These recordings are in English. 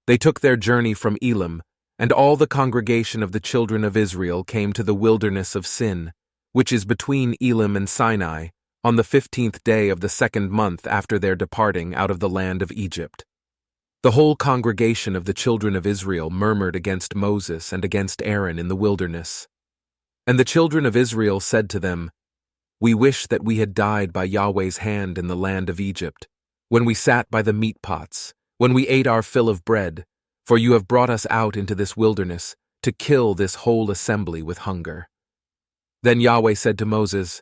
They took their journey from Elim, and all the congregation of the children of Israel came to the wilderness of Sin, which is between Elim and Sinai, on the 15th day of the 2nd month after their departing out of the land of Egypt. The whole congregation of the children of Israel murmured against Moses and against Aaron in the wilderness. And the children of Israel said to them, "We wish that we had died by Yahweh's hand in the land of Egypt, when we sat by the meat pots, when we ate our fill of bread, for you have brought us out into this wilderness to kill this whole assembly with hunger." Then Yahweh said to Moses,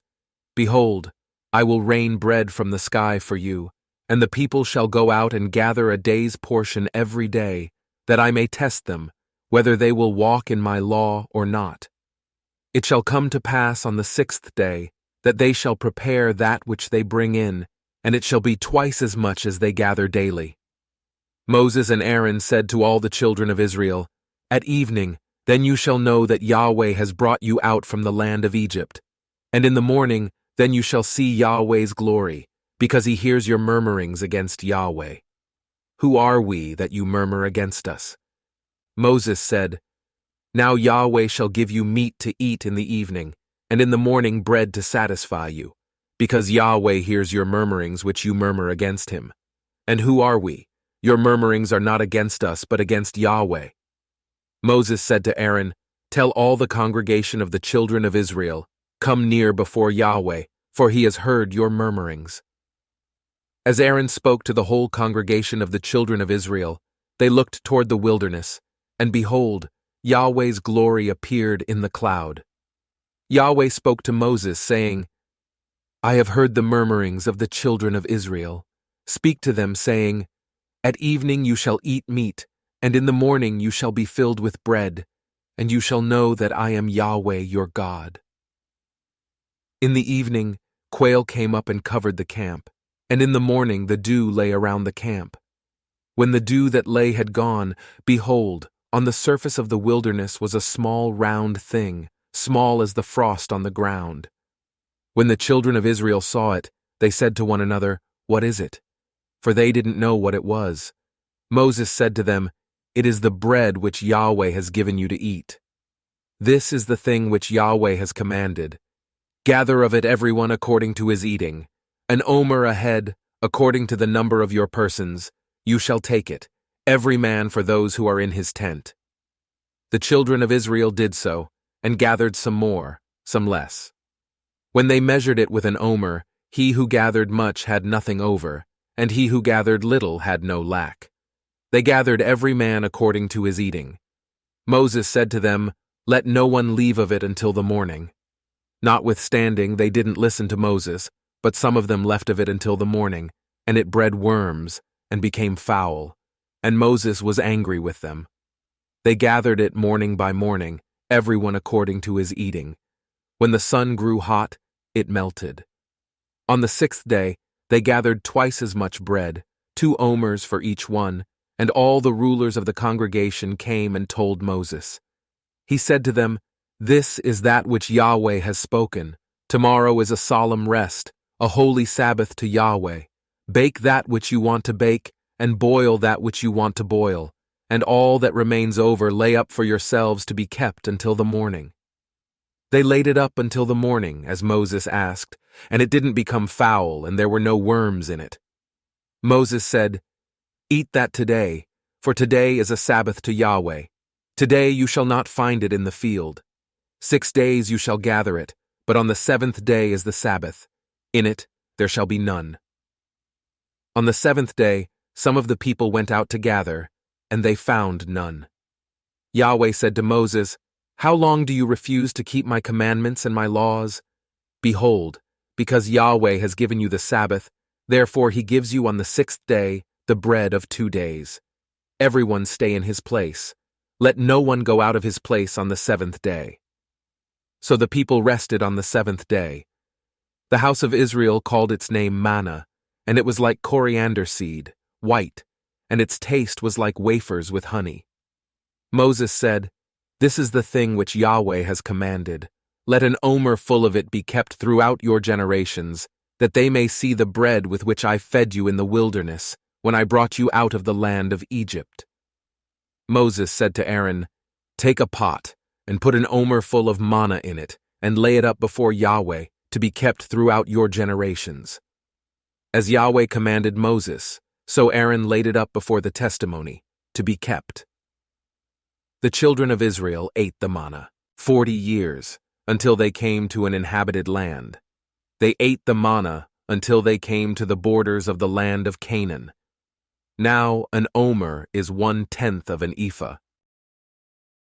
"Behold, I will rain bread from the sky for you, and the people shall go out and gather a day's portion every day, that I may test them, whether they will walk in my law or not. It shall come to pass on the 6th day, that they shall prepare that which they bring in, and it shall be twice as much as they gather daily." Moses and Aaron said to all the children of Israel, "At evening, then you shall know that Yahweh has brought you out from the land of Egypt. And in the morning, then you shall see Yahweh's glory, because he hears your murmurings against Yahweh. Who are we that you murmur against us?" Moses said, "Now Yahweh shall give you meat to eat in the evening, and in the morning bread to satisfy you, because Yahweh hears your murmurings which you murmur against him. And who are we? Your murmurings are not against us, but against Yahweh." Moses said to Aaron, "Tell all the congregation of the children of Israel, come near before Yahweh, for he has heard your murmurings." As Aaron spoke to the whole congregation of the children of Israel, they looked toward the wilderness, and behold, Yahweh's glory appeared in the cloud. Yahweh spoke to Moses, saying, "I have heard the murmurings of the children of Israel. Speak to them, saying, At evening you shall eat meat, and in the morning you shall be filled with bread, and you shall know that I am Yahweh your God." In the evening, quail came up and covered the camp, and in the morning the dew lay around the camp. When the dew that lay had gone, behold, on the surface of the wilderness was a small round thing, small as the frost on the ground. When the children of Israel saw it, they said to one another, "What is it?" For they didn't know what it was. Moses said to them, "It is the bread which Yahweh has given you to eat. This is the thing which Yahweh has commanded. Gather of it everyone according to his eating. An omer a head, according to the number of your persons, you shall take it, every man for those who are in his tent." The children of Israel did so, and gathered some more, some less. When they measured it with an omer, he who gathered much had nothing over, and he who gathered little had no lack. They gathered every man according to his eating. Moses said to them, "Let no one leave of it until the morning." Notwithstanding, they didn't listen to Moses, but some of them left of it until the morning, and it bred worms, and became foul, and Moses was angry with them. They gathered it morning by morning, everyone according to his eating. When the sun grew hot, it melted. On the 6th day, they gathered twice as much bread, 2 omers for each one, and all the rulers of the congregation came and told Moses. He said to them, "This is that which Yahweh has spoken. Tomorrow is a solemn rest, a holy Sabbath to Yahweh. Bake that which you want to bake, and boil that which you want to boil, and all that remains over lay up for yourselves to be kept until the morning." They laid it up until the morning, as Moses asked, and it didn't become foul, and there were no worms in it. Moses said, "Eat that today, for today is a Sabbath to Yahweh. Today you shall not find it in the field. 6 days you shall gather it, but on the 7th day is the Sabbath. In it there shall be none." On the 7th day, some of the people went out to gather, and they found none. Yahweh said to Moses, "How long do you refuse to keep my commandments and my laws? Behold, because Yahweh has given you the Sabbath, therefore he gives you on the 6th day the bread of 2 days. Everyone stay in his place. Let no one go out of his place on the 7th day." So the people rested on the 7th day. The house of Israel called its name manna, and it was like coriander seed, white, and its taste was like wafers with honey. Moses said, "This is the thing which Yahweh has commanded. Let an omer full of it be kept throughout your generations, that they may see the bread with which I fed you in the wilderness, when I brought you out of the land of Egypt." Moses said to Aaron, "Take a pot, and put an omer full of manna in it, and lay it up before Yahweh, to be kept throughout your generations." As Yahweh commanded Moses, so Aaron laid it up before the testimony, to be kept. The children of Israel ate the manna 40 years, until they came to an inhabited land. They ate the manna until they came to the borders of the land of Canaan. Now an omer is 1/10 of an ephah,